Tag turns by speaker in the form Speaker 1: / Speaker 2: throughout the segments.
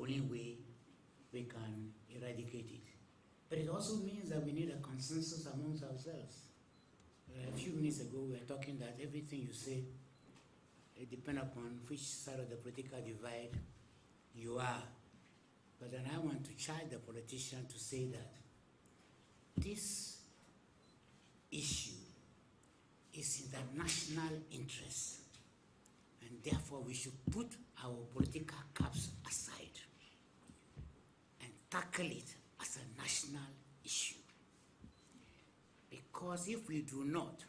Speaker 1: only way we can eradicate it. But it also means that we need a consensus amongst ourselves. A few minutes ago, we were talking that everything you say, it depends upon which side of the political divide you are. But then I want to challenge the politician to say that this issue is in the national interest, and therefore we should put our political caps aside and tackle it as a national issue. Because if we do not,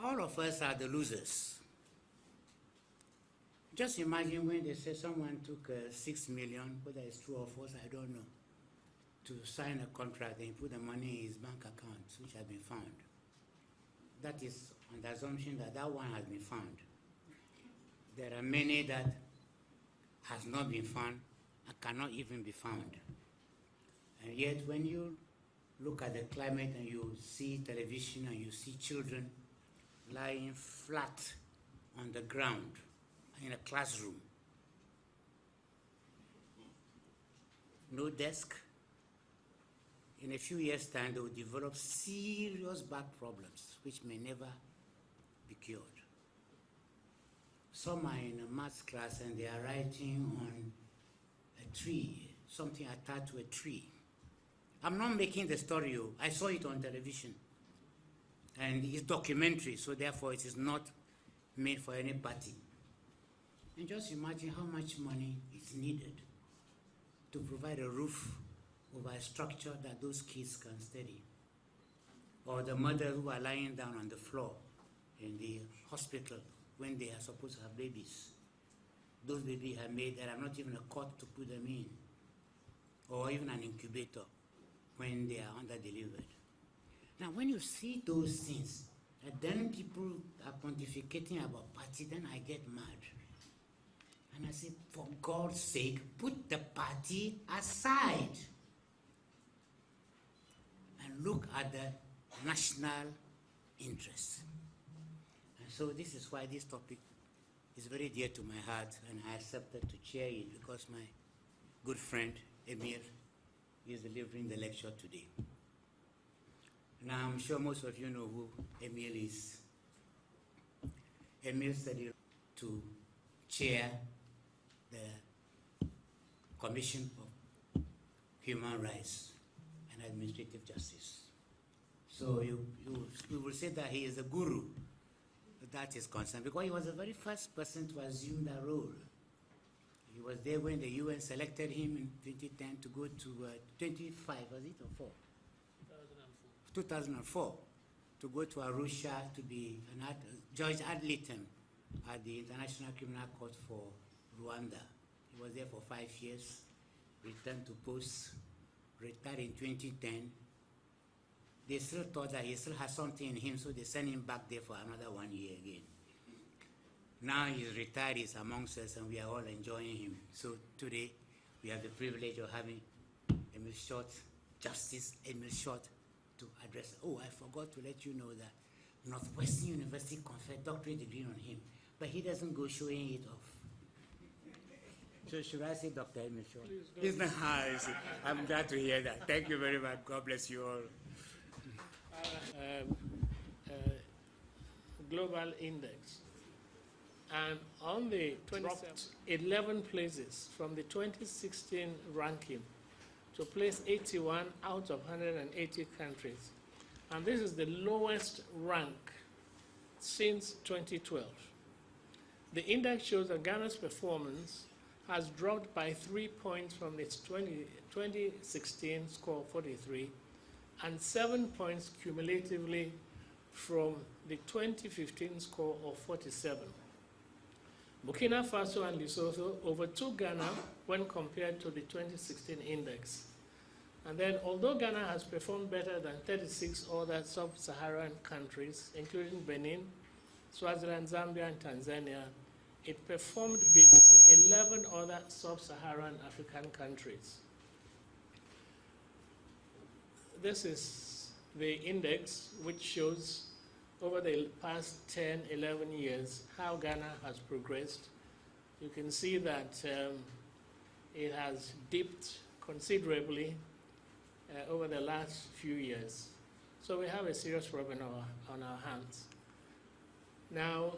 Speaker 1: all of us are the losers. Just imagine when they say someone took 6 million, whether it's true or false, I don't know, to sign a contract and put the money in his bank account, which has been found. That is on the assumption that that one has been found. There are many that has not been found and cannot even be found. And yet when you look at the climate and you see television and you see children lying flat on the ground in a classroom, no desk, in a few years' time they will develop serious back problems which may never be cured. Some are in a maths class and they are writing on a tree, something attached to a tree. I'm not making the story, I saw it on television. And it's documentary, so therefore it is not made for any party. And just imagine how much money is needed to provide a roof over a structure that those kids can study. Or the mothers who are lying down on the floor in the hospital when they are supposed to have babies. Those babies are made, there are not even a cot to put them in, or even an incubator when they are under-delivered. Now, when you see those things, and then people are pontificating about party, then I get mad. And I say, for God's sake, put the party aside and look at the national interest. And so this is why this topic is very dear to my heart, and I accepted to chair it because my good friend, Emir, is delivering the lecture today. Now, I'm sure most of you know who Emir is. Emir studied to chair the Commission of Human Rights and Administrative Justice. So you will say that he is a guru. That is concerned, because he was the very first person to assume that role. He was there when the UN selected him in 2010 to go to 25, was it, or 4? 2004, to go to Arusha to be an judge ad litem at the International Criminal Court for Rwanda. He was there for 5 years, returned to post, retired in 2010. They still thought that he still has something in him, so they sent him back there for another 1 year again. Now he's retired, he's amongst us, and we are all enjoying him. So today, we have the privilege of having Emil Short, Justice Emil Short, to address. Oh, I forgot to let you know that Northwestern University conferred doctorate degree on him, but he doesn't go showing it off. So should I say Dr. Emil Short? It's not high. I'm glad to hear that. Thank you very much. God bless you all.
Speaker 2: Global index, and on the dropped 11 places from the 2016 ranking to place 81 out of 180 countries, and this is the lowest rank since 2012. The index shows that Ghana's performance has dropped by 3 points from its 2016 score 43 and 7 points cumulatively from the 2015 score of 47. Burkina Faso and Lesotho overtook Ghana when compared to the 2016 index. And then, although Ghana has performed better than 36 other sub-Saharan countries, including Benin, Swaziland, Zambia, and Tanzania, it performed below 11 other sub-Saharan African countries. This is the index which shows over the past 10, 11 years how Ghana has progressed. You can see that it has dipped considerably over the last few years. So we have a serious problem on our hands. Now,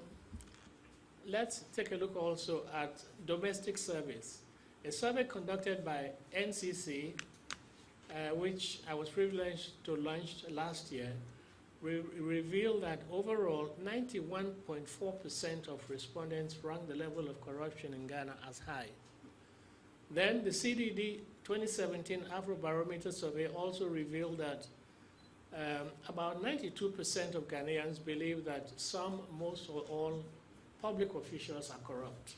Speaker 2: let's take a look also at domestic surveys. A survey conducted by NCC, which I was privileged to launch last year, revealed that overall 91.4% of respondents ranked the level of corruption in Ghana as high. Then the CDD 2017 Afrobarometer survey also revealed that about 92% of Ghanaians believe that some, most, or all public officials are corrupt.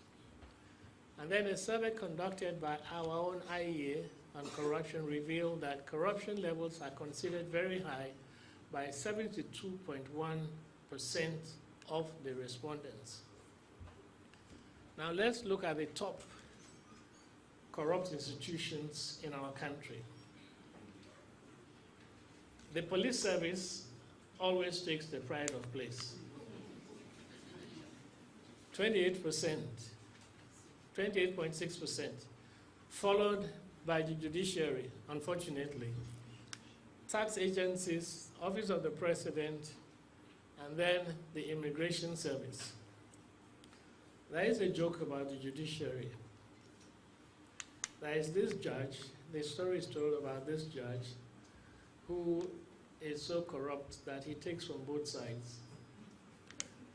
Speaker 2: And then a survey conducted by our own IEA on corruption revealed that corruption levels are considered very high by 72.1% of the respondents. Now let's look at the top corrupt institutions in our country. The police service always takes the pride of place. 28%, 28.6%, followed by the judiciary, unfortunately, tax agencies, Office of the President, and then the Immigration Service. There is a joke about the judiciary. There is this judge, the story is told about this judge who is so corrupt that he takes from both sides.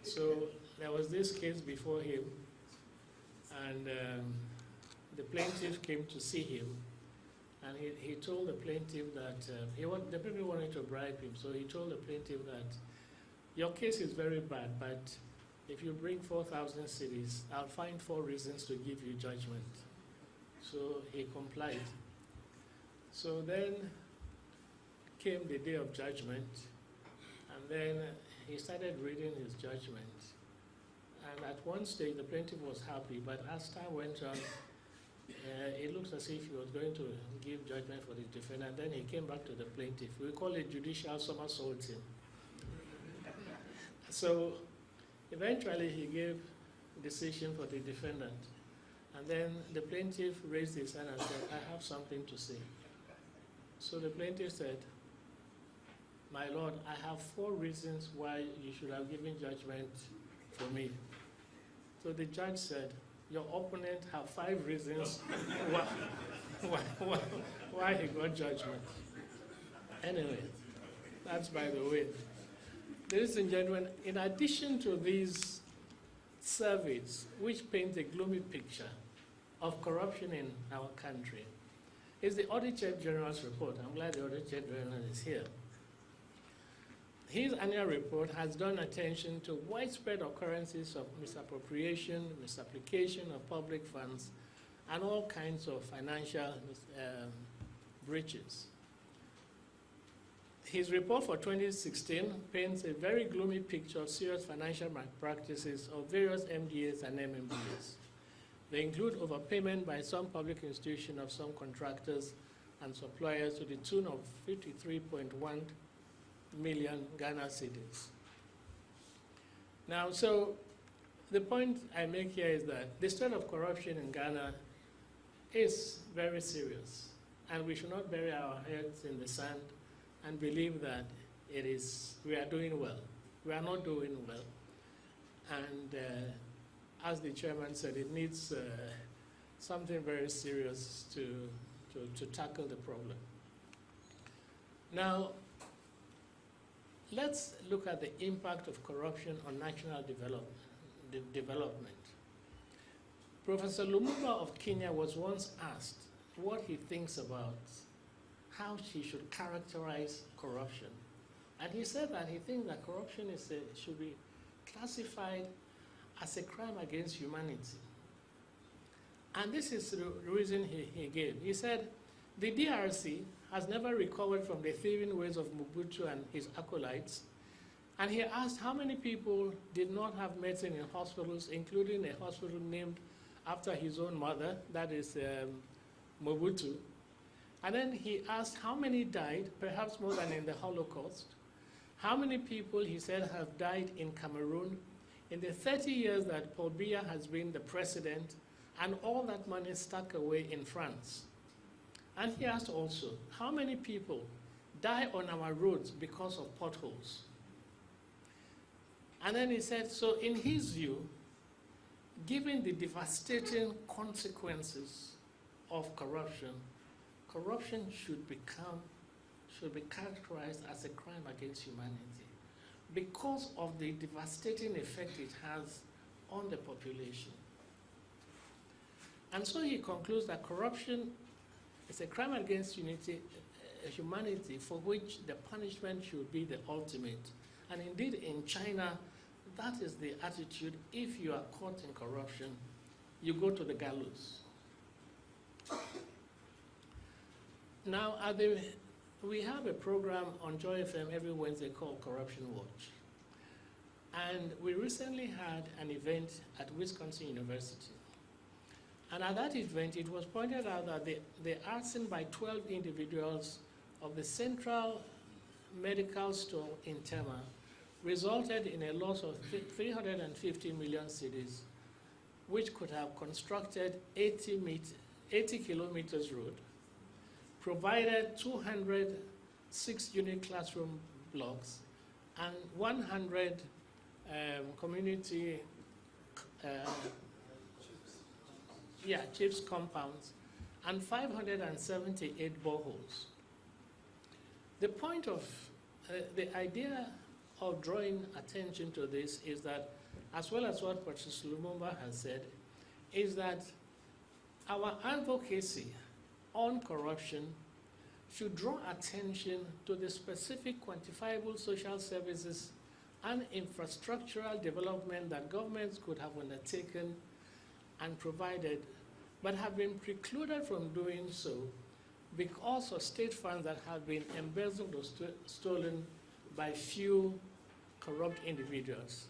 Speaker 2: So there was this case before him, and the plaintiff came to see him, and he told the plaintiff that the people wanted to bribe him, so he told the plaintiff that your case is very bad, but if you bring 4,000 cedis, I'll find 4 reasons to give you judgment. So he complied. So then came the day of judgment, and then he started reading his judgment. And at one stage, the plaintiff was happy, but as time went on, it looks as if he was going to give judgment for the defendant. Then he came back to the plaintiff. We call it judicial somersaulting. So eventually, he gave decision for the defendant. And then the plaintiff raised his hand and said, I have something to say. So the plaintiff said, my lord, I have 4 reasons why you should have given judgment for me. So the judge said, your opponent have 5 reasons why he got judgment. Anyway, that's by the way. Ladies and gentlemen, in addition to these surveys, which paint a gloomy picture of corruption in our country, is the Auditor General's report. I'm glad the Auditor General is here. His annual report has drawn attention to widespread occurrences of misappropriation, misapplication of public funds, and all kinds of financial breaches. His report for 2016 paints a very gloomy picture of serious financial malpractices of various MDAs and MMDAs. They include overpayment by some public institutions of some contractors and suppliers to the tune of 53.1 million Ghana cedis. Now, so the point I make here is that the state of corruption in Ghana is very serious, and we should not bury our heads in the sand and believe that we are doing well. We are not doing well. And as the chairman said, it needs something very serious to tackle the problem. Now, let's look at the impact of corruption on national development. Professor Lumumba of Kenya was once asked what he thinks about how he should characterize corruption. And he said that he thinks that corruption should be classified as a crime against humanity. And this is the reason he gave. He said, the DRC has never recovered from the thieving ways of Mobutu and his acolytes. And he asked how many people did not have medicine in hospitals, including a hospital named after his own mother, that is Mobutu. And then he asked how many died, perhaps more than in the Holocaust. How many people, he said, have died in Cameroon in the 30 years that Paul Biya has been the president, and all that money stuck away in France. And he asked also, how many people die on our roads because of potholes? And then he said, so in his view, given the devastating consequences of corruption, corruption should be characterized as a crime against humanity because of the devastating effect it has on the population. And so he concludes that corruption is a crime against humanity for which the punishment should be the ultimate. And indeed, in China, that is the attitude. If you are caught in corruption, you go to the gallows. Now, we have a program on Joy FM every Wednesday called Corruption Watch. And we recently had an event at Wisconsin University. And at that event, it was pointed out that the arson by 12 individuals of the Central Medical Store in Tema resulted in a loss of 350 million cedis, which could have constructed 80 kilometers road, provided 206 unit classroom blocks, and 100 community chips compounds, and 578 boreholes. The point of the idea of drawing attention to this is that, as well as what Patrice Lumumba has said, is that our advocacy on corruption should draw attention to the specific quantifiable social services and infrastructural development that governments could have undertaken and provided, but have been precluded from doing so because of state funds that have been embezzled or stolen by few corrupt individuals.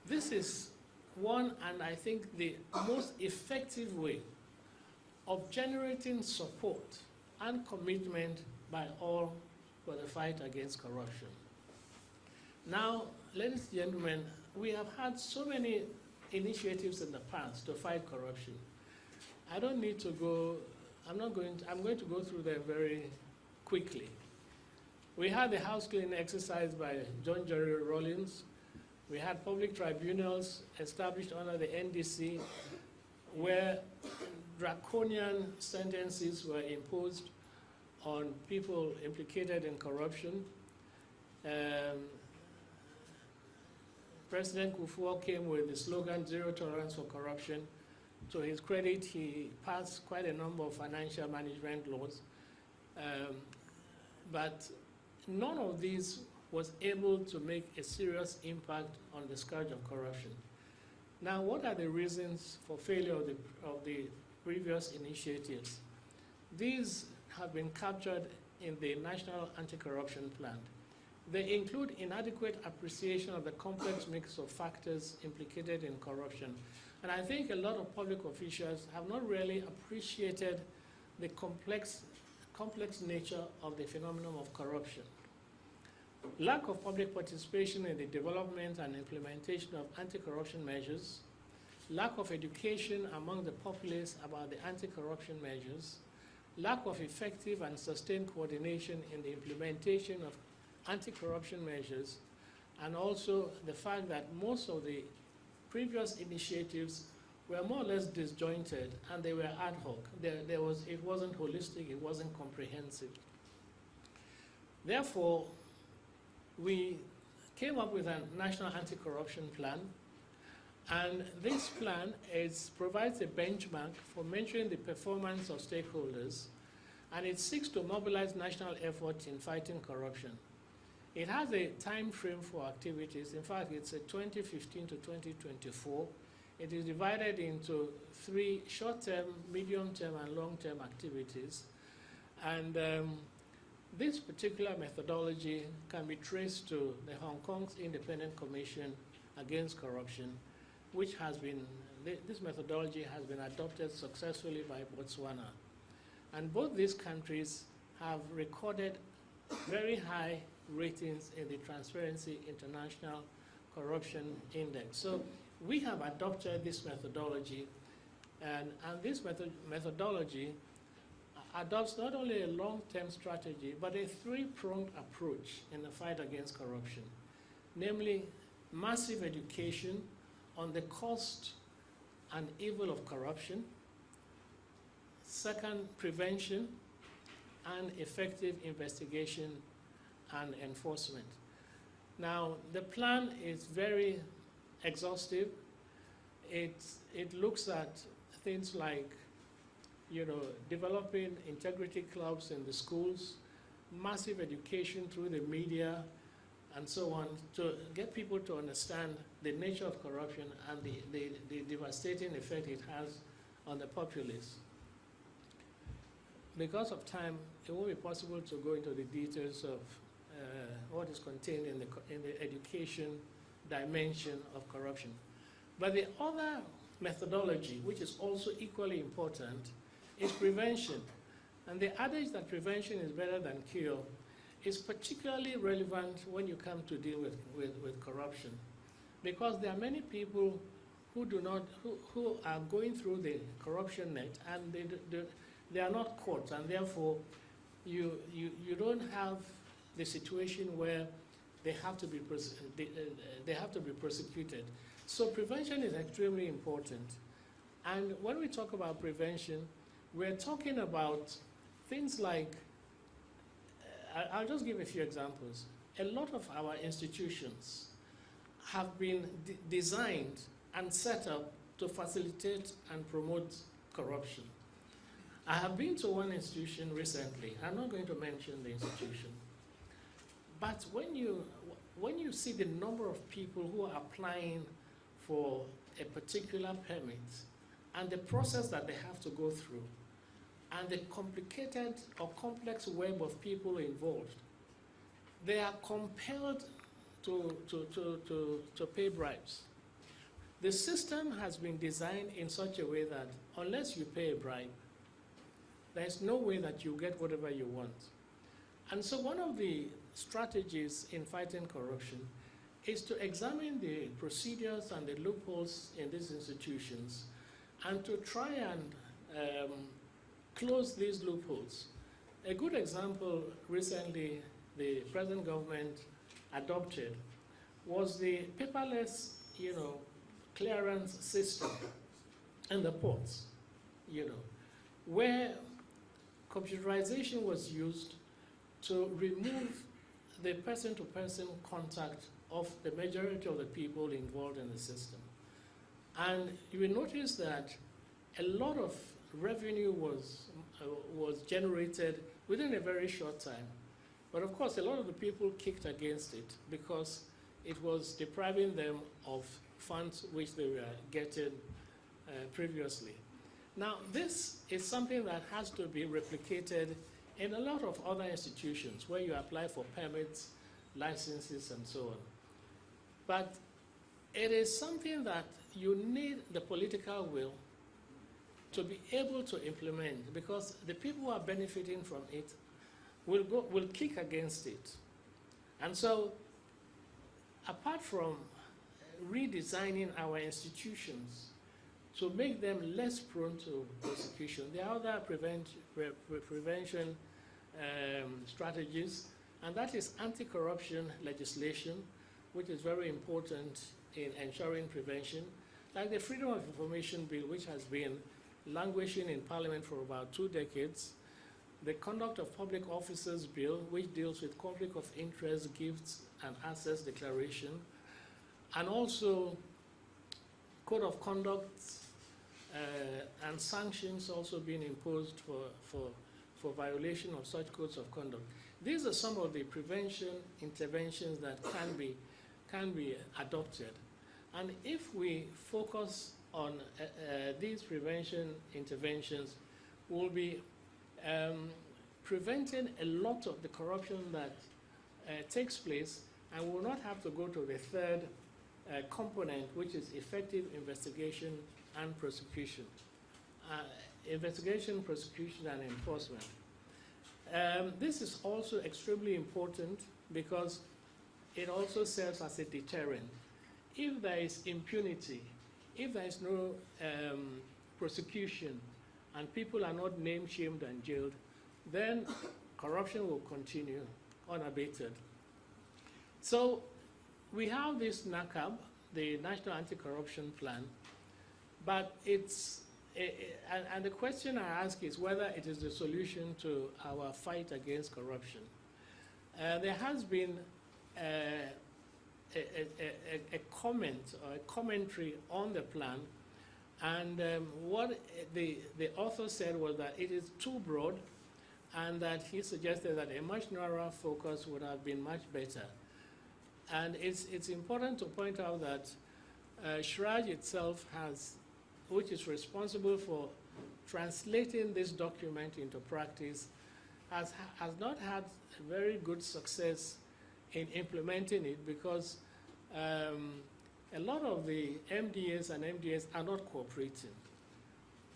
Speaker 2: This is one, and I think the most effective way of generating support and commitment by all for the fight against corruption. Now, ladies and gentlemen, we have had so many initiatives in the past to fight corruption. I don't need to go, I'm going to go through them very quickly. We had the house cleaning exercise by John Jerry Rawlings. We had public tribunals established under the NDC where draconian sentences were imposed on people implicated in corruption. President Kufuor came with the slogan, "Zero Tolerance for Corruption." To his credit, he passed quite a number of financial management laws. But none of these was able to make a serious impact on the scourge of corruption. Now, what are the reasons for failure of the previous initiatives? These have been captured in the National Anti-Corruption Plan. They include inadequate appreciation of the complex mix of factors implicated in corruption. And I think a lot of public officials have not really appreciated the complex nature of the phenomenon of corruption. Lack of public participation in the development and implementation of anti-corruption measures, lack of education among the populace about the anti-corruption measures, lack of effective and sustained coordination in the implementation of anti-corruption measures, and also the fact that most of the previous initiatives were more or less disjointed and they were ad hoc. It wasn't holistic, it wasn't comprehensive. Therefore, we came up with a national anti-corruption plan, and this plan provides a benchmark for measuring the performance of stakeholders, and it seeks to mobilize national efforts in fighting corruption. It has a time frame for activities. In fact, it's a 2015 to 2024. It is divided into 3 short-term, medium-term, and long-term activities. And this particular methodology can be traced to the Hong Kong's Independent Commission Against Corruption, which has been, this methodology has been adopted successfully by Botswana. And both these countries have recorded very high ratings in the Transparency International Corruption Index. So we have adopted this methodology, And this methodology adopts not only a long-term strategy, but a three-pronged approach in the fight against corruption, namely massive education on the cost and evil of corruption, second, prevention, and effective investigation and enforcement. Now, the plan is very exhaustive. It looks at things like, developing integrity clubs in the schools, massive education through the media, and so on, to get people to understand the nature of corruption and the devastating effect it has on the populace. Because of time, it won't be possible to go into the details of what is contained in the education dimension of corruption. But the other methodology, which is also equally important, is prevention. And the adage that prevention is better than cure is particularly relevant when you come to deal with corruption. Because there are many people who are going through the corruption net and they are not caught, and therefore you don't have the situation where they have to be prosecuted. So prevention is extremely important. And when we talk about prevention, we're talking about things like, I'll just give a few examples. A lot of our institutions have been designed and set up to facilitate and promote corruption. I have been to one institution recently. I'm not going to mention the institution. But when you see the number of people who are applying for a particular permit and the process that they have to go through and the complicated or complex web of people involved, they are compelled to pay bribes. The system has been designed in such a way that unless you pay a bribe, there's no way that you get whatever you want. And so one of the strategies in fighting corruption is to examine the procedures and the loopholes in these institutions and to try and close these loopholes. A good example recently the present government adopted was the paperless, clearance system in the ports, where computerization was used to remove the person-to-person contact of the majority of the people involved in the system. And you will notice that a lot of revenue was generated within a very short time. But of course, a lot of the people kicked against it because it was depriving them of funds which they were getting previously. Now, this is something that has to be replicated in a lot of other institutions where you apply for permits, licenses, and so on. But it is something that you need the political will to be able to implement, because the people who are benefiting from it will kick against it. And so, apart from redesigning our institutions to make them less prone to prosecution, there are other prevention strategies, and that is anti-corruption legislation, which is very important in ensuring prevention, like the Freedom of Information Bill, which has been languishing in Parliament for about 2 decades, the Conduct of Public Officers Bill, which deals with conflict of interest, gifts, and assets declaration, and also Code of Conduct and sanctions also being imposed for violation of such codes of conduct. These are some of the prevention interventions that can be adopted. And if we focus on these prevention interventions, we'll be preventing a lot of the corruption that takes place, and we'll not have to go to the third component, which is effective investigation and prosecution. Investigation, prosecution, and enforcement. This is also extremely important because it also serves as a deterrent. If there is impunity, if there is no prosecution and people are not name shamed and jailed, then corruption will continue unabated. So we have this NACAB, the National Anti-Corruption Plan, but and the question I ask is whether it is the solution to our fight against corruption. There has been a comment or a commentary on the plan, and what the author said was that it is too broad, and that he suggested that a much narrower focus would have been much better. And it's important to point out that SHRAJ itself which is responsible for translating this document into practice, has not had very good success in implementing it, because a lot of the MDAs and MDAs are not cooperating.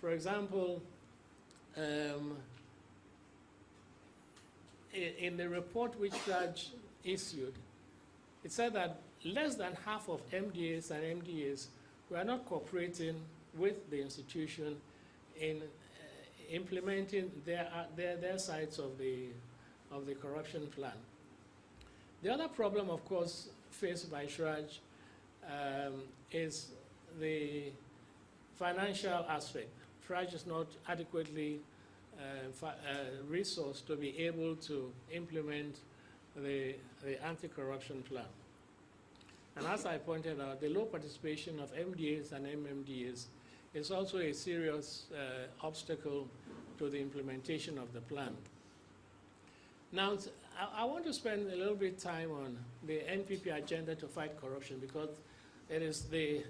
Speaker 2: For example, in the report which SHRAJ issued, it said that less than half of MDAs and MDAs were not cooperating with the institution in implementing their sides of the corruption plan. The other problem, of course, faced by SHRAJ is the financial aspect. SHRAJ is not adequately resourced to be able to implement the anti-corruption plan. And as I pointed out, the low participation of MDAs and MMDAs is also a serious obstacle to the implementation of the plan. Now, I want to spend a little bit of time on the NPP agenda to fight corruption, because it is the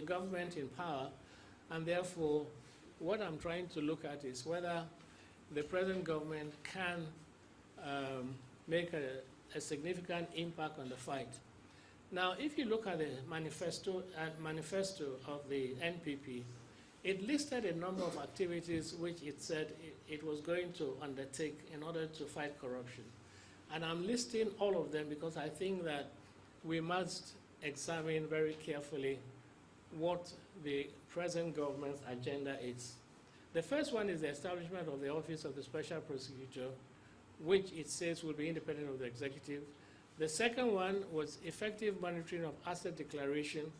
Speaker 2: government in power, and therefore what I'm trying to look at is whether the present government can make a significant impact on the fight. Now, if you look at the manifesto of the NPP, it listed a number of activities which it said it was going to undertake in order to fight corruption. And I'm listing all of them because I think that we must examine very carefully what the present government's agenda is. The first one is the establishment of the Office of the Special Prosecutor, which it says will be independent of the executive. The second one was effective monitoring of asset declaration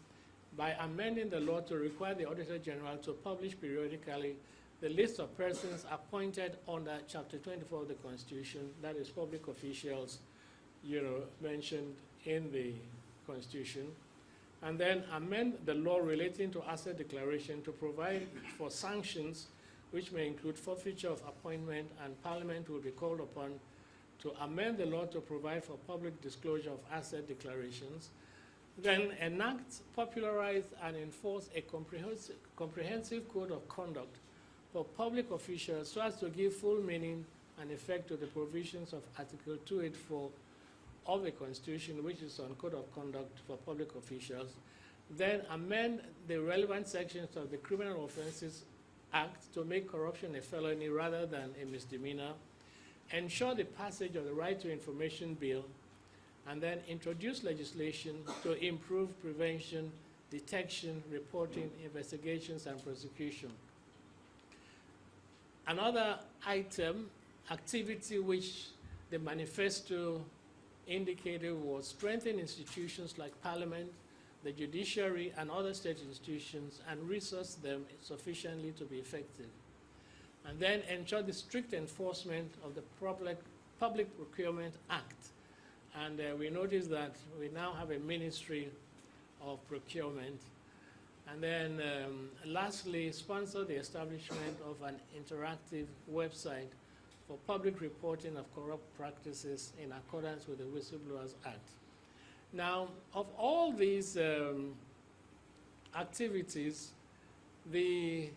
Speaker 2: by amending the law to require the Auditor General to publish periodically the list of persons appointed under Chapter 24 of the Constitution, that is public officials, mentioned in the Constitution, and then amend the law relating to asset declaration to provide for sanctions, which may include forfeiture of appointment, and Parliament will be called upon to amend the law to provide for public disclosure of asset declarations, then enact, popularize, and enforce a comprehensive code of conduct for public officials so as to give full meaning and effect to the provisions of Article 284 of the Constitution, which is on code of conduct for public officials, then amend the relevant sections of the Criminal Offences Act to make corruption a felony rather than a misdemeanor, ensure the passage of the Right to Information Bill, and then introduce legislation to improve prevention, detection, reporting, investigations, and prosecution. Another item, activity which the manifesto indicated was strengthen institutions like Parliament, the judiciary, and other state institutions, and resource them sufficiently to be effective. And then ensure the strict enforcement of the Public Procurement Act. And we notice that we now have a Ministry of Procurement. And then lastly, sponsor the establishment of an interactive website for public reporting of corrupt practices in accordance with the Whistleblowers Act. Now, of all these activities, the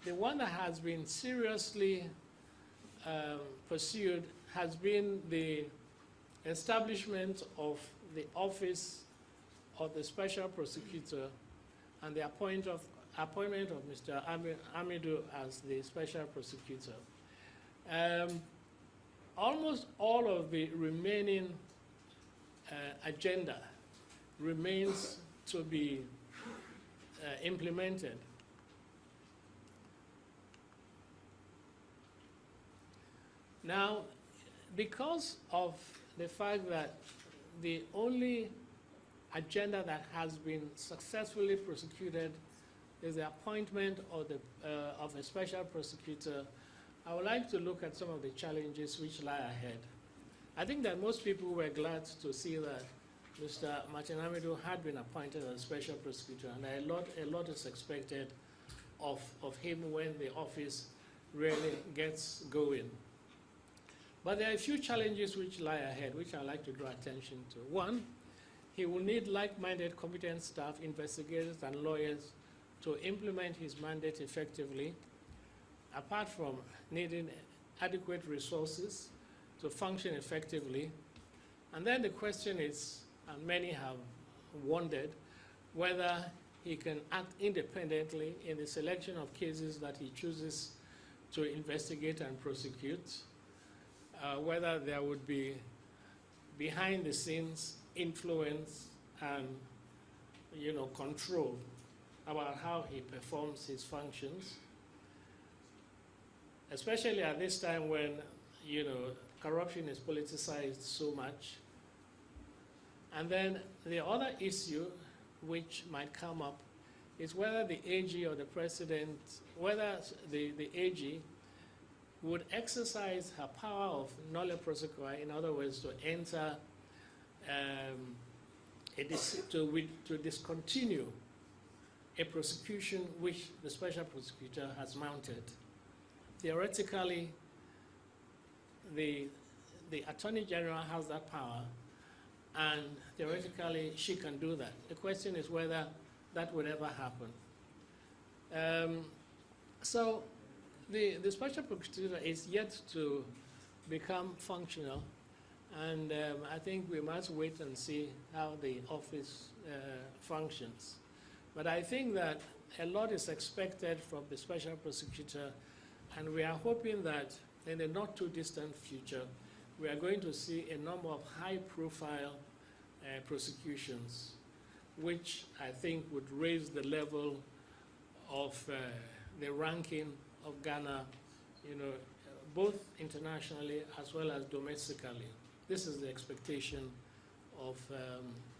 Speaker 2: one that has been seriously pursued has been the establishment of the Office of the Special Prosecutor and the appointment of Mr. Amidu as the Special Prosecutor. Almost all of the remaining agenda remains to be implemented. Now, because of the fact that the only agenda that has been successfully prosecuted is the appointment of a special prosecutor, I would like to look at some of the challenges which lie ahead. I think that most people were glad to see that Mr. Martin Amidu had been appointed as special prosecutor, and a lot is expected of him when the office really gets going. But there are a few challenges which lie ahead, which I'd like to draw attention to. One, he will need like-minded, competent staff, investigators, and lawyers to implement his mandate effectively, apart from needing adequate resources to function effectively. And then the question is, and many have wondered, whether he can act independently in the selection of cases that he chooses to investigate and prosecute, whether there would be behind-the-scenes influence and control about how he performs his functions, especially at this time when corruption is politicized so much. And then the other issue which might come up is whether the AG or the president, whether the AG would exercise her power of nolle prosequi, in other words, to enter, to discontinue a prosecution which the special prosecutor has mounted. Theoretically, the Attorney General has that power, and theoretically she can do that. The question is whether that would ever happen. So the special prosecutor is yet to become functional, and I think we must wait and see how the office functions. But I think that a lot is expected from the special prosecutor, and we are hoping that in the not too distant future, we are going to see a number of high-profile prosecutions, which I think would raise the level of the ranking of Ghana, both internationally as well as domestically. This is the expectation of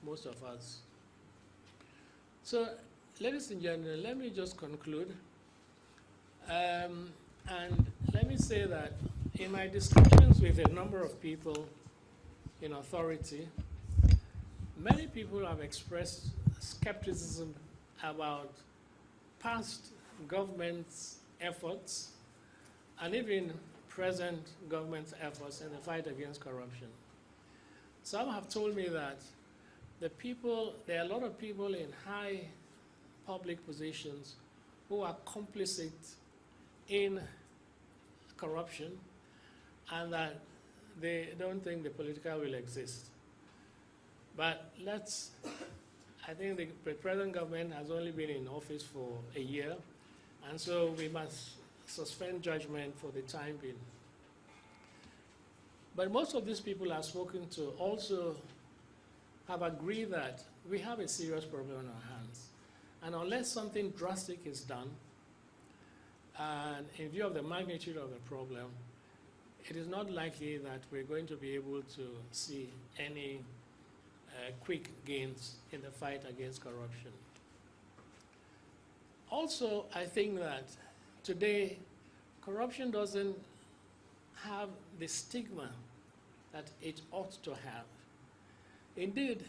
Speaker 2: most of us. So, ladies and gentlemen, let me just conclude. And let me say that in my discussions with a number of people in authority, many people have expressed skepticism about past government's efforts and even present government's efforts in the fight against corruption. Some have told me that there are a lot of people in high public positions who are complicit in corruption, and that they don't think the political will exist. But I think the present government has only been in office for a year, and so we must suspend judgment for the time being. But most of these people I've spoken to also have agreed that we have a serious problem on our hands. And unless something drastic is done, and in view of the magnitude of the problem, it is not likely that we're going to be able to see any quick gains in the fight against corruption. Also, I think that today, corruption doesn't have the stigma that it ought to have. Indeed,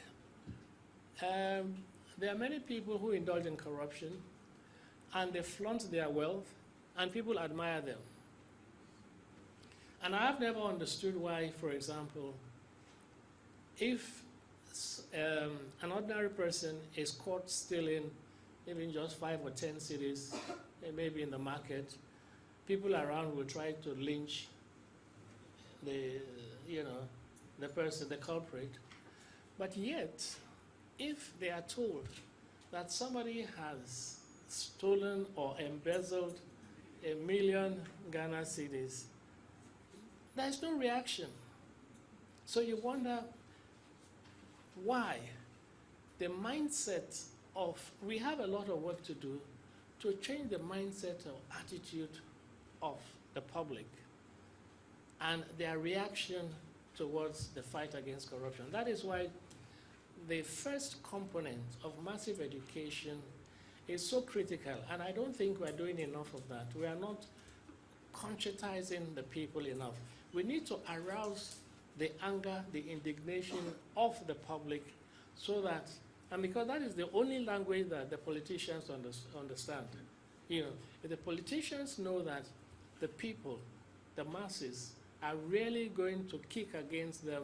Speaker 2: there are many people who indulge in corruption, and they flaunt their wealth, and people admire them. And I have never understood why, for example, if an ordinary person is caught stealing even just 5 or 10 cedis, maybe in the market, people around will try to lynch the person, the culprit. But yet, if they are told that somebody has stolen or embezzled 1 million Ghana cedis, there's no reaction. So you wonder why the mindset of, we have a lot of work to do to change the mindset or attitude of the public. and their reaction towards the fight against corruption. That is why the first component of massive education is so critical, and I don't think we're doing enough of that. We are not conscientizing the people enough. We need to arouse the anger, the indignation of the public so that, and because that is the only language that the politicians understand. You know, if the politicians know that the people, the masses, are really going to kick against them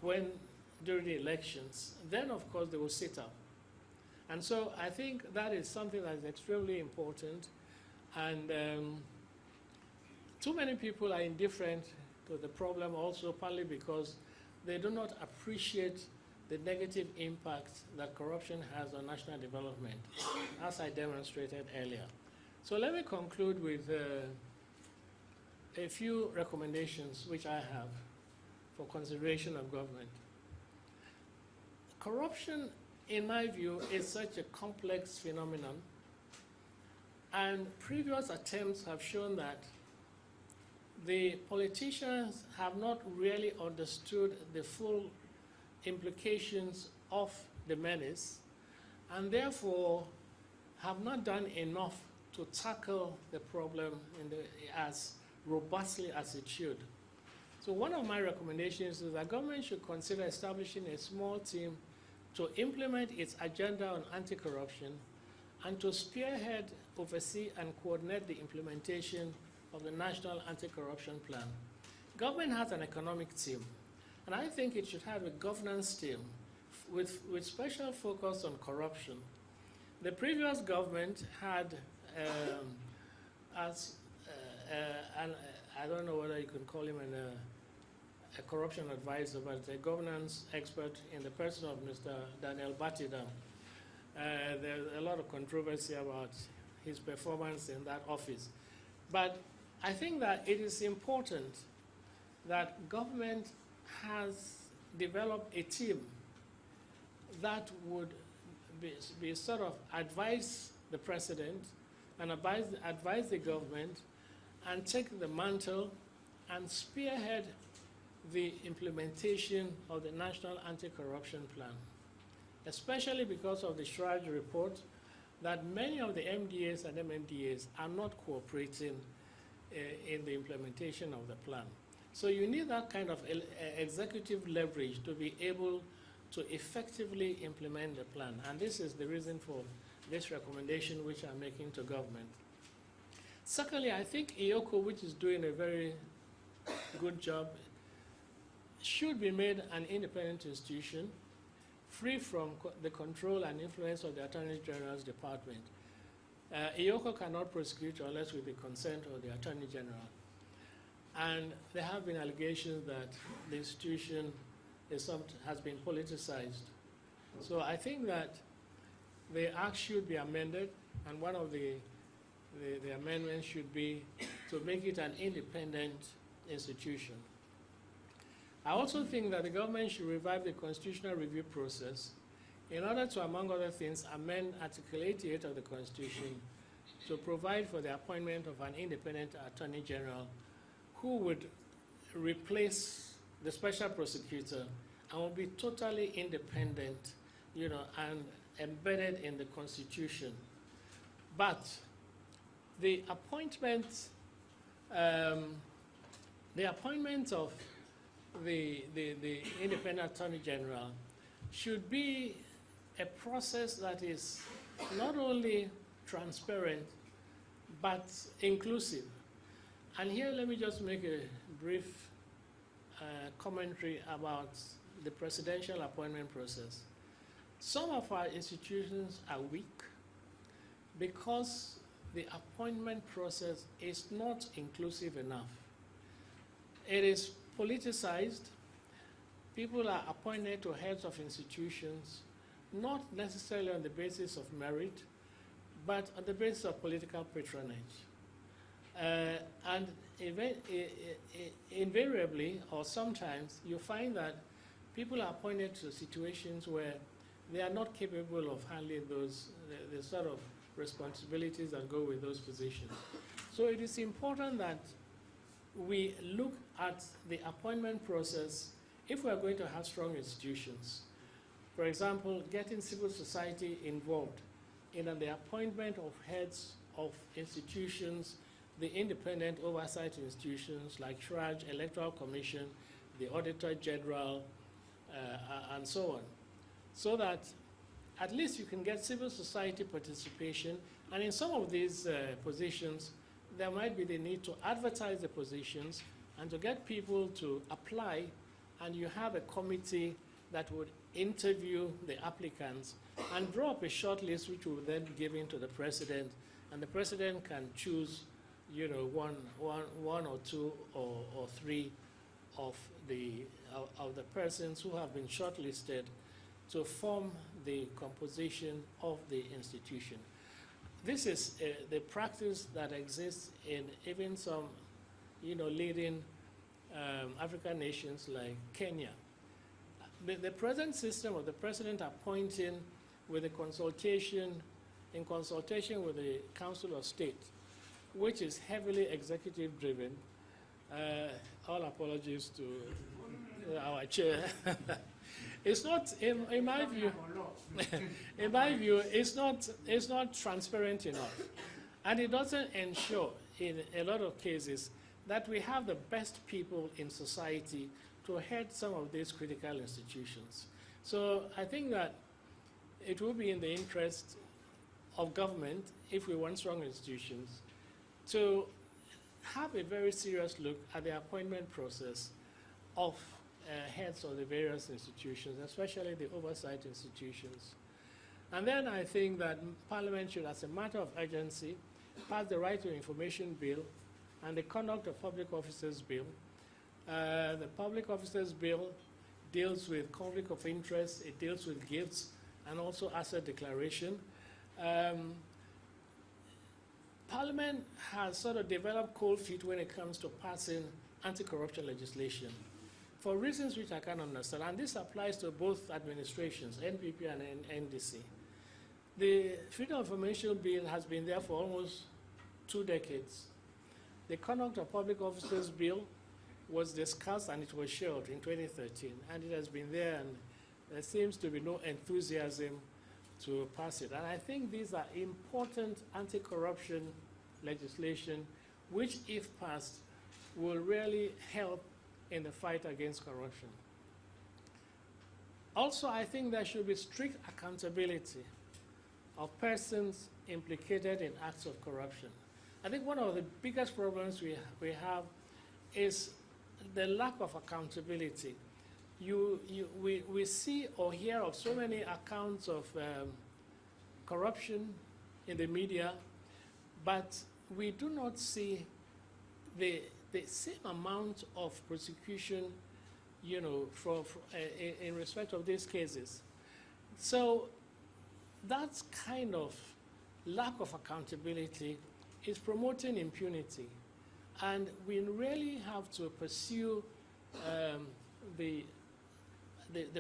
Speaker 2: during the elections, then of course they will sit up. And so I think that is something that is extremely important, and too many people are indifferent to the problem also, partly because they do not appreciate the negative impact that corruption has on national development, as I demonstrated earlier. So let me conclude with a few recommendations which I have for consideration of government. Corruption, in my view, is such a complex phenomenon, and previous attempts have shown that the politicians have not really understood the full implications of the menace, and therefore have not done enough to tackle the problem as robustly as it should. So one of my recommendations is that government should consider establishing a small team to implement its agenda on anti-corruption and to spearhead, oversee, and coordinate the implementation of the National Anti-Corruption Plan. Government has an economic team, and I think it should have a governance team with special focus on corruption. The previous government had, and I don't know whether you can call him a corruption advisor, but a governance expert in the person of Mr. Daniel Batidam. There's a lot of controversy about his performance in that office. But I think that it is important that government has developed a team that would be sort of advise the president and advise the government and take the mantle and spearhead the implementation of the National Anti-Corruption Plan, especially because of the Shraj report that many of the MDAs and MMDAs are not cooperating in the implementation of the plan. So you need that kind of executive leverage to be able to effectively implement the plan. And this is the reason for this recommendation which I'm making to government. Secondly, I think IEOCO, which is doing a very good job, should be made an independent institution, free from the control and influence of the Attorney General's department. IEOCO cannot prosecute unless with the consent of the Attorney General. And there have been allegations that the institution has been politicized. So I think that the act should be amended, and one of the amendments should be to make it an independent institution. I also think that the government should revive the constitutional review process in order to, among other things, amend Article 88 of the Constitution to provide for the appointment of an independent Attorney General who would replace the special prosecutor and will be totally independent, you know, and embedded in the Constitution. But the appointment of the independent Attorney General should be a process that is not only transparent but inclusive. And here let me just make a brief commentary about the presidential appointment process. Some of our institutions are weak because the appointment process is not inclusive enough. It is politicized. People are appointed to heads of institutions, not necessarily on the basis of merit, but on the basis of political patronage. And invariably, or sometimes, you find that people are appointed to situations where they are not capable of handling the sort of responsibilities that go with those positions. So it is important that we look at the appointment process if we are going to have strong institutions. For example, getting civil society involved in the appointment of heads of institutions, the independent oversight institutions like SHRAJ, Electoral Commission, the Auditor General, and so on. So that at least you can get civil society participation, and in some of these positions, there might be the need to advertise the positions and to get people to apply, and you have a committee that would interview the applicants and draw up a short list which will then be given to the president, and the president can choose, you know, one or two or three of the persons who have been shortlisted to form the composition of the institution. This is the practice that exists in even some, you know, leading African nations like Kenya. The present system of the president appointing with a consultation, in consultation with the Council of State, which is heavily executive driven. All apologies to our chair. It's not, in my view, it's not transparent enough. And it doesn't ensure, in a lot of cases, that we have the best people in society to head some of these critical institutions. So I think that it will be in the interest of government, if we want strong institutions, to have a very serious look at the appointment process of heads of the various institutions, especially the oversight institutions. And then I think that Parliament should, as a matter of urgency, pass the Right to Information Bill and the Conduct of Public Officers Bill. The Public Officers Bill deals with conflict of interest, it deals with gifts, and also asset declaration. Parliament has sort of developed cold feet when it comes to passing anti-corruption legislation for reasons which I can't understand. And this applies to both administrations, NPP and NDC. The Freedom of Information Bill has been there for almost 2 decades. The Conduct of Public Officers Bill was discussed and it was shelved in 2013, and it has been there, and there seems to be no enthusiasm to pass it. And I think these are important anti-corruption legislation which, if passed, will really help in the fight against corruption. Also, I think there should be strict accountability of persons implicated in acts of corruption. I think one of the biggest problems we have is the lack of accountability. We see or hear of so many accounts of corruption in the media, but we do not see the same amount of prosecution, you know, in respect of these cases. So that kind of lack of accountability is promoting impunity. And we really have to pursue the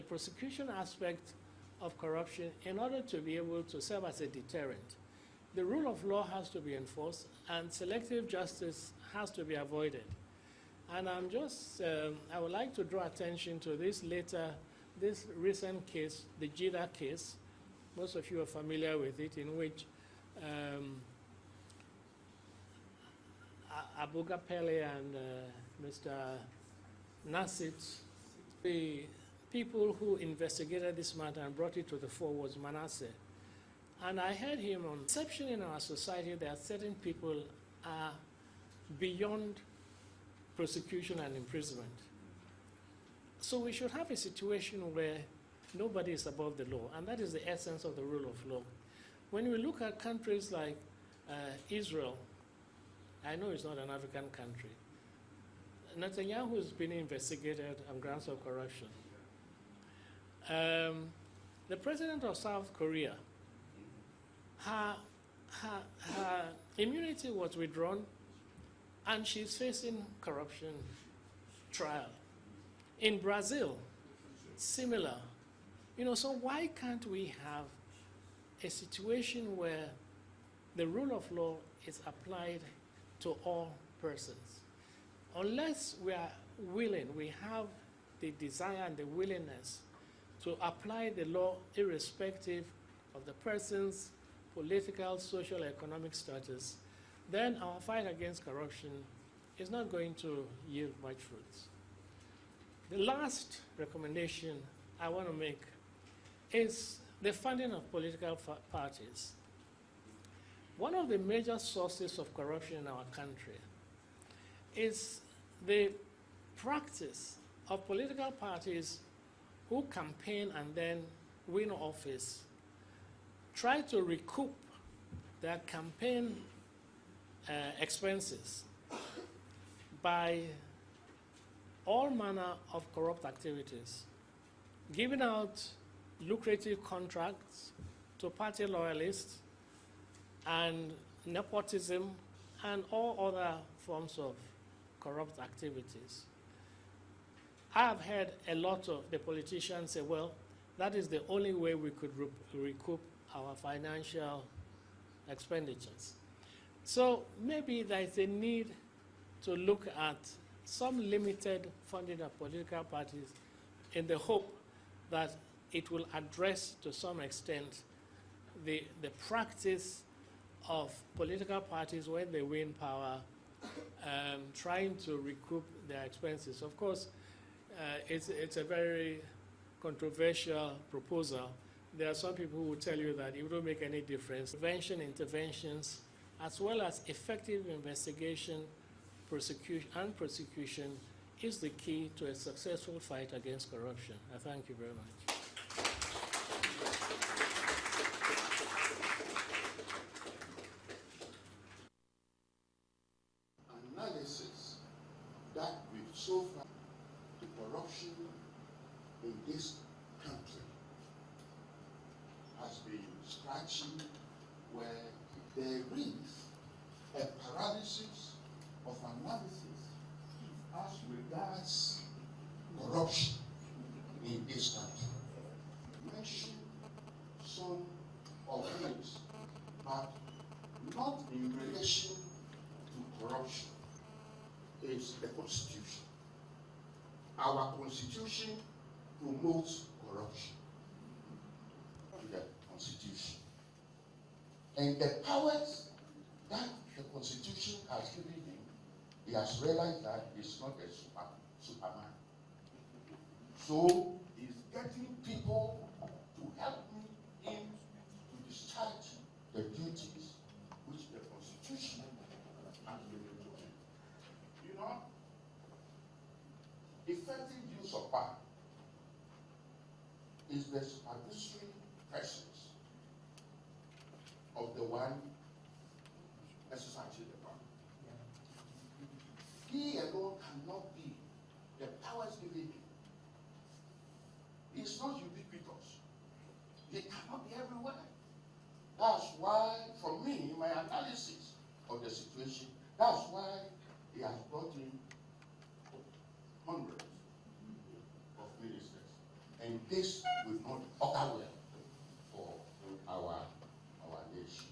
Speaker 2: prosecution aspect of corruption in order to be able to serve as a deterrent. The rule of law has to be enforced, and selective justice has to be avoided. And I would like to draw attention to this recent case, the Jida case. Most of you are familiar with it, in which Abuga Pele and Mr. Nassit, the people who investigated this matter and brought it to the fore was Manasseh. And I heard him on perception in our society that certain people are beyond prosecution and imprisonment. So we should have a situation where nobody is above the law, and that is the essence of the rule of law. When we look at countries like Israel, I know it's not an African country, Netanyahu has been investigated on grounds of corruption. The president of South Korea, her immunity was withdrawn, and she's facing corruption trial. In Brazil, similar. You know, so why can't we have a situation where the rule of law is applied to all persons? unless we are willing, we have the desire and the willingness to apply the law irrespective of the person's political, social, economic status, then our fight against corruption is not going to yield much fruits. The last recommendation I want to make is the funding of political parties. One of the major sources of corruption in our country is the practice of political parties who campaign and then win office, try to recoup their campaign expenses by all manner of corrupt activities, giving out lucrative contracts to party loyalists and nepotism and all other forms of corrupt activities. I have heard a lot of the politicians say, well, that is the only way we could recoup our financial expenditures. So maybe there is a need to look at some limited funding of political parties in the hope that it will address to some extent the practice of political parties when they win power, trying to recoup their expenses. Of course, it's a very controversial proposal. There are some people who will tell you that it won't make any difference. Prevention, interventions, as well as effective investigation, prosecution is the key to a successful fight against corruption. I thank you very much.
Speaker 3: Analysis that we've so far the corruption in this country has been scratching where there is a paralysis of analysis as regards corruption in this country. Mention some of these, but not in relation to corruption. It's the Constitution. Our Constitution promotes corruption. The Constitution. And the powers that the Constitution has given him, he has realized that he's not a Superman. So he's getting people to help me in to discharge the duties which the Constitution has given to him. You know, effective use of power is the supervisory presence of the one exercising the power. He alone cannot be the powers given him. He's not ubiquitous. He cannot be everywhere. That's why, for me, in my analysis of the situation, that's why he has brought in hundreds of ministers. And this will not occur well for our nation.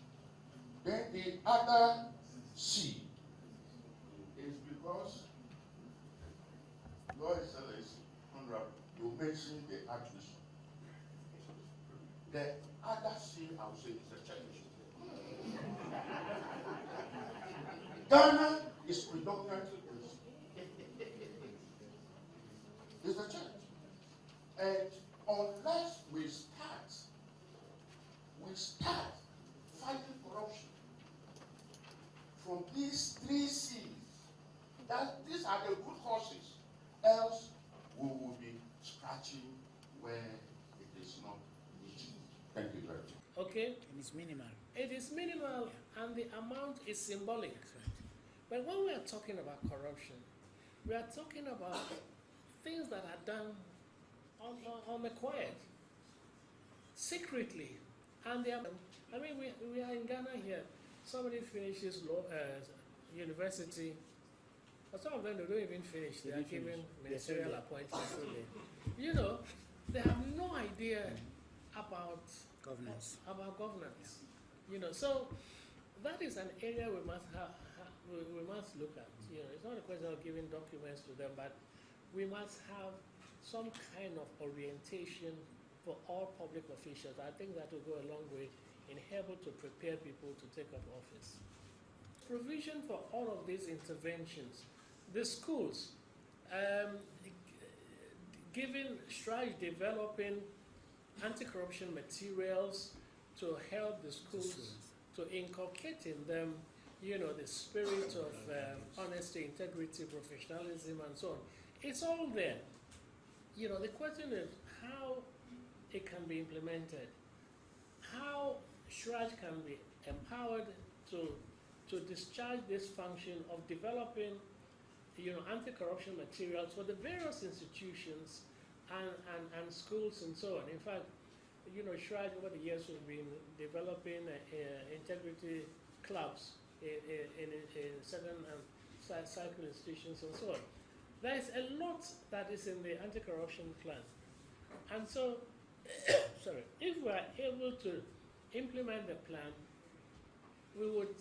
Speaker 3: Then the other C is because, Your Excellency, Honorable, you mentioned the Archbishop. The other C, I would say, is the church. Ghana is predominantly is the church. And unless we start fighting corruption from these three C's, that these are the good horses, else we will be scratching where it is not needed. Thank you very much.
Speaker 2: Okay?
Speaker 1: And it's minimal.
Speaker 2: It is minimal and the amount is symbolic. But when we are talking about corruption, we are talking about things that are done on the quiet, secretly. And they are, I mean, we are in Ghana here. Somebody finishes university, but some of them they don't even finish. They are given ministerial appointments. You know, they have no idea about
Speaker 1: Governance.
Speaker 2: You know, so that is an area we must we must look at. it's not a question of giving documents to them, but we must have some kind of orientation for all public officials. I think that will go a long way in helping to prepare people to take up office. Provision for all of these interventions. The schools, giving strides developing anti-corruption materials to help the schools to inculcate in them, the spirit of honesty, integrity, professionalism, and so on. It's all there. The question is how it can be implemented, how Shraj can be empowered to discharge this function of developing, anti-corruption materials for the various institutions and schools and so on. In fact, Shraj over the years has been developing integrity clubs in certain cycle institutions and so on. There is a lot that is in the anti-corruption plan. And so, sorry, if we are able to implement the plan, we would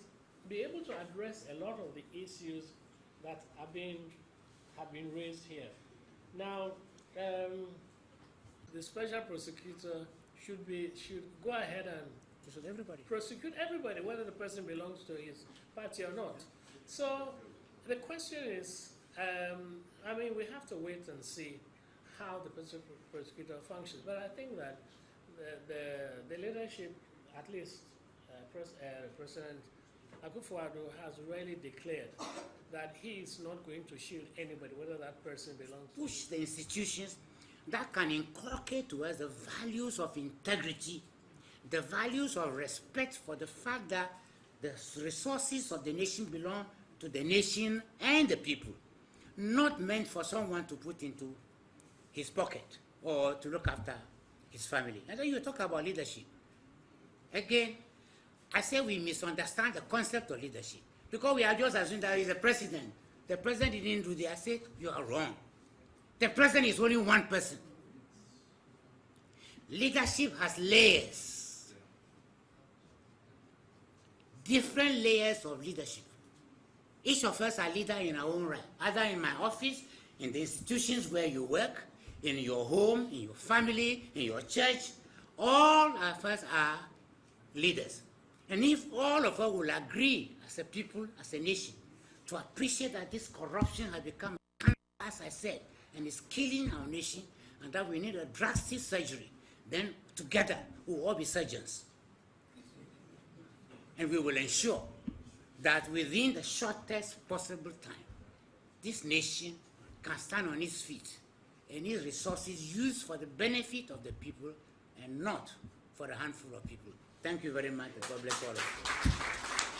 Speaker 2: be able to address a lot of the issues that have been raised here. Now, the special prosecutor should go ahead and prosecute everybody, whether the person belongs to his party or not. So the question is, we have to wait and see how the prosecutor functions. But I think that the leadership, at least President Akufo-Addo, has really declared that he is not going to shield anybody, whether that person belongs to.
Speaker 1: Push the institutions that can inculcate to us the values of integrity, the values of respect for the fact that the resources of the nation belong to the nation and the people, not meant for someone to put into his pocket or to look after his family. And then you talk about leadership. Again, I say we misunderstand the concept of leadership because we are just assuming that he's a president. The president didn't do this. I say you are wrong. The president is only one person. Leadership has layers. Different layers of leadership. Each of us are leader in our own right, either in my office, in the institutions where you work, in your home, in your family, in your church. All of us are leaders. And if all of us will agree as a people, as a nation, to appreciate that this corruption has become, as I said, and is killing our nation, and that we need a drastic surgery, then together we will all be surgeons. And we will ensure that within the shortest possible time, this nation can stand on its feet and its resources used for the benefit of the people and not for a handful of people. Thank you very much, and God bless all of you.